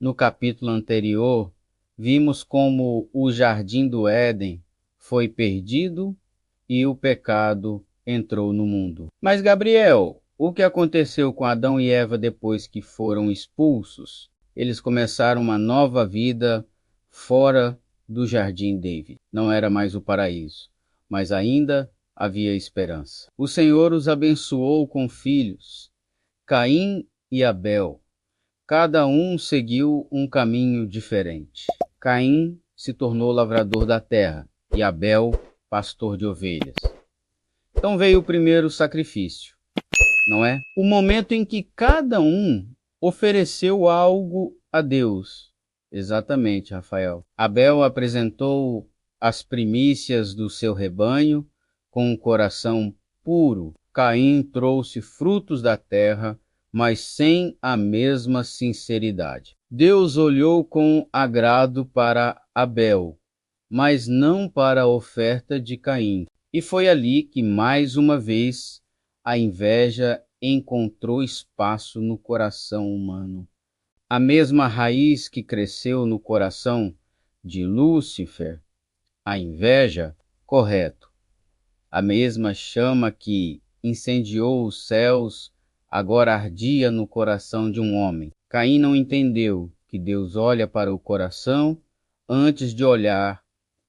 no capítulo anterior, vimos como o jardim do Éden foi perdido e o pecado entrou no mundo. Mas, Gabriel, o que aconteceu com Adão e Eva depois que foram expulsos? Eles começaram uma nova vida fora do jardim David. Não era mais o paraíso, mas ainda havia esperança. O Senhor os abençoou com filhos, Caim e Abel. Cada um seguiu um caminho diferente. Caim se tornou lavrador da terra e Abel, pastor de ovelhas. Então veio o primeiro sacrifício, não é? O momento em que cada um ofereceu algo a Deus. Exatamente, Rafael. Abel apresentou as primícias do seu rebanho com um coração puro. Caim trouxe frutos da terra, mas sem a mesma sinceridade. Deus olhou com agrado para Abel, mas não para a oferta de Caim. E foi ali que, mais uma vez, a inveja encontrou espaço no coração humano. A mesma raiz que cresceu no coração de Lúcifer, a inveja, correto. A mesma chama que incendiou os céus agora ardia no coração de um homem. Caim não entendeu que Deus olha para o coração antes de olhar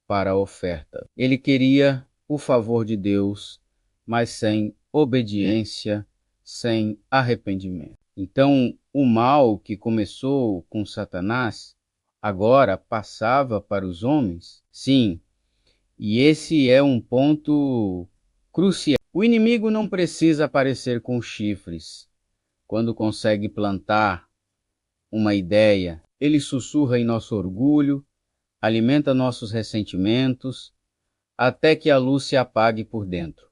para a oferta. Ele queria o favor de Deus, mas sem obediência, sem arrependimento. Então, o mal que começou com Satanás, agora passava para os homens? Sim, e esse é um ponto crucial. O inimigo não precisa aparecer com chifres. Quando consegue plantar uma ideia, ele sussurra em nosso orgulho, alimenta nossos ressentimentos, até que a luz se apague por dentro.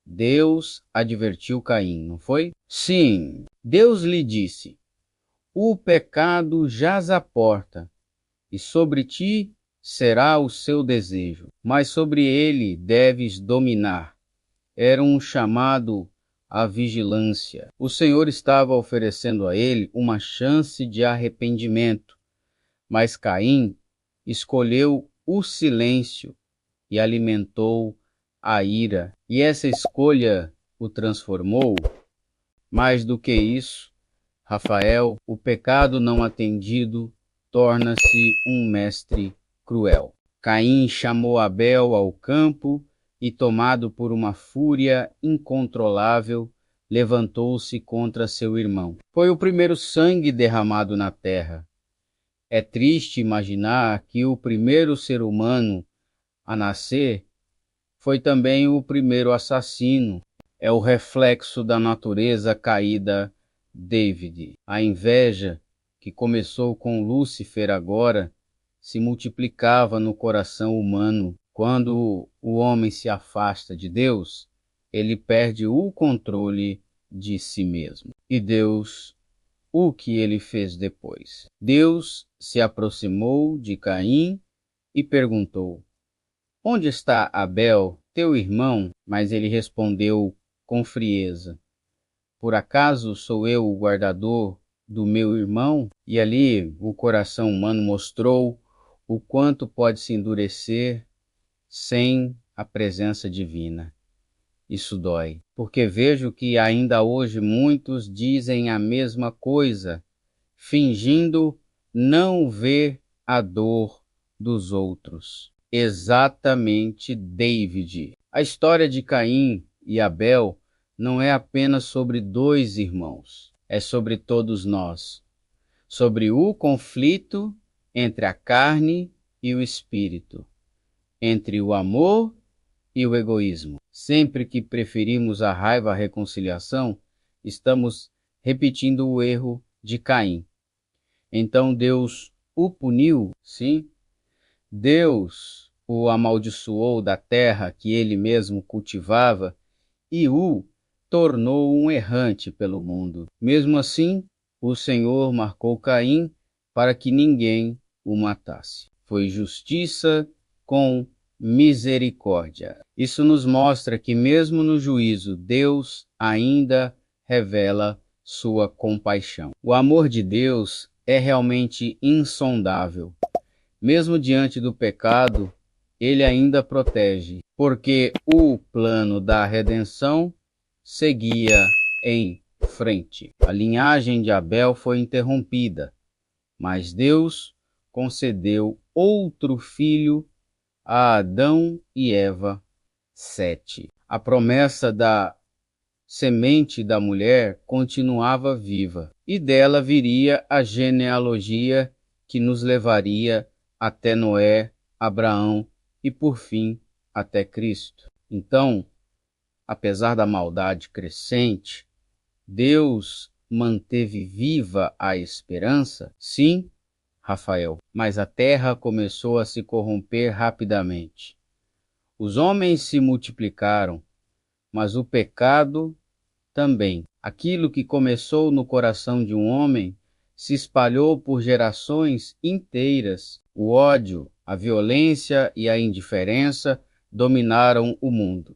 Deus advertiu Caim, não foi? Sim, Deus lhe disse: o pecado jaz à porta, e sobre ti será o seu desejo, mas sobre ele deves dominar. Era um chamado à vigilância. O Senhor estava oferecendo a ele uma chance de arrependimento, mas Caim escolheu o silêncio e alimentou a ira. E essa escolha o transformou. Mais do que isso, Rafael, o pecado não atendido torna-se um mestre cruel. Caim chamou Abel ao campo e, tomado por uma fúria incontrolável, levantou-se contra seu irmão. Foi o primeiro sangue derramado na terra. É triste imaginar que o primeiro ser humano a nascer foi também o primeiro assassino. É o reflexo da natureza caída David. A inveja, que começou com Lúcifer agora, se multiplicava no coração humano. Quando o homem se afasta de Deus, ele perde o controle de si mesmo. E Deus, o que ele fez depois? Deus se aproximou de Caim e perguntou: onde está Abel, teu irmão? Mas ele respondeu com frieza: por acaso sou eu o guardador do meu irmão? E ali o coração humano mostrou o quanto pode se endurecer sem a presença divina. Isso dói, porque vejo que ainda hoje muitos dizem a mesma coisa, fingindo não ver a dor dos outros. Exatamente, David. A história de Caim e Abel não é apenas sobre dois irmãos, é sobre todos nós, sobre o conflito entre a carne e o espírito, entre o amor e o egoísmo. Sempre que preferimos a raiva à reconciliação, estamos repetindo o erro de Caim. Então Deus o puniu, sim? Deus o amaldiçoou da terra que ele mesmo cultivava e o tornou um errante pelo mundo. Mesmo assim, o Senhor marcou Caim para que ninguém o matasse. Foi justiça com misericórdia. Isso nos mostra que mesmo no juízo, Deus ainda revela sua compaixão. O amor de Deus é realmente insondável. Mesmo diante do pecado, ele ainda protege, porque o plano da redenção seguia em frente. A linhagem de Abel foi interrompida, mas Deus concedeu outro filho a Adão e Eva, Sete. A promessa da semente da mulher continuava viva, e dela viria a genealogia que nos levaria até Noé, Abraão e, por fim, até Cristo. Então, apesar da maldade crescente, Deus manteve viva a esperança? Sim, Rafael, mas a terra começou a se corromper rapidamente. Os homens se multiplicaram, mas o pecado também. Aquilo que começou no coração de um homem se espalhou por gerações inteiras. O ódio, a violência e a indiferença dominaram o mundo.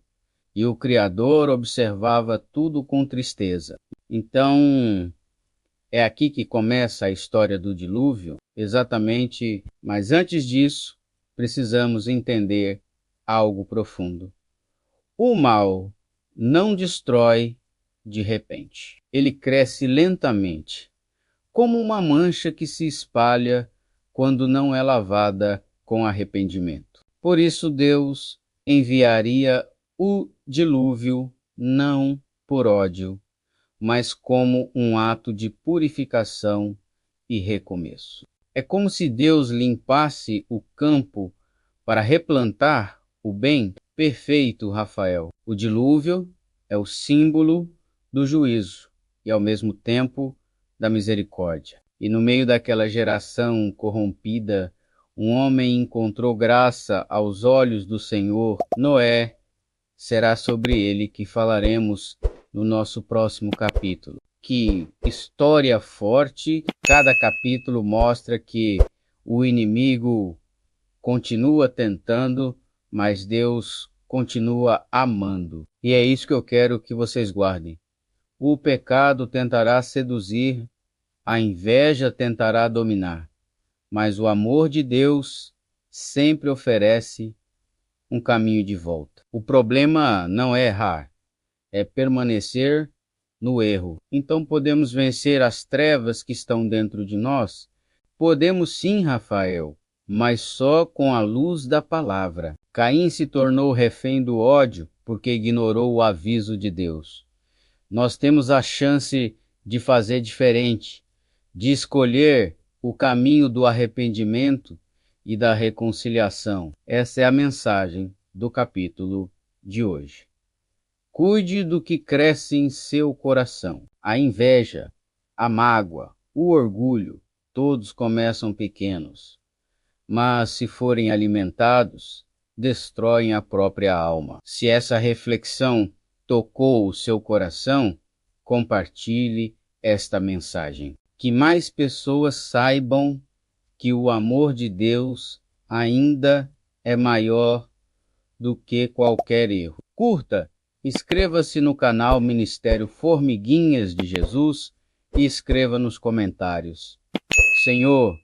E o Criador observava tudo com tristeza. Então, é aqui que começa a história do dilúvio, exatamente, mas antes disso, precisamos entender algo profundo. O mal não destrói de repente. Ele cresce lentamente, como uma mancha que se espalha quando não é lavada com arrependimento. Por isso Deus enviaria o dilúvio não por ódio, mas como um ato de purificação e recomeço. É como se Deus limpasse o campo para replantar o bem. Perfeito, Rafael. O dilúvio é o símbolo do juízo e, ao mesmo tempo, da misericórdia. E no meio daquela geração corrompida, um homem encontrou graça aos olhos do Senhor. Noé, será sobre ele que falaremos no nosso próximo capítulo. Que história forte! Cada capítulo mostra que o inimigo continua tentando, mas Deus continua amando. E é isso que eu quero que vocês guardem. O pecado tentará seduzir, a inveja tentará dominar, mas o amor de Deus sempre oferece um caminho de volta. O problema não é errar, é permanecer no erro. Então podemos vencer as trevas que estão dentro de nós? Podemos sim, Rafael, mas só com a luz da palavra. Caim se tornou refém do ódio porque ignorou o aviso de Deus. Nós temos a chance de fazer diferente, de escolher o caminho do arrependimento e da reconciliação. Essa é a mensagem do capítulo de hoje. Cuide do que cresce em seu coração. A inveja, a mágoa, o orgulho, todos começam pequenos, mas se forem alimentados, destroem a própria alma. Se essa reflexão tocou o seu coração, compartilhe esta mensagem. Que mais pessoas saibam que o amor de Deus ainda é maior do que qualquer erro. Curta, inscreva-se no canal Ministério Formiguinhas de Jesus e escreva nos comentários: Senhor,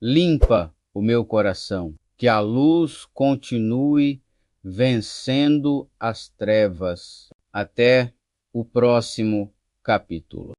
limpa o meu coração, que a luz continue vencendo as trevas. Até o próximo capítulo.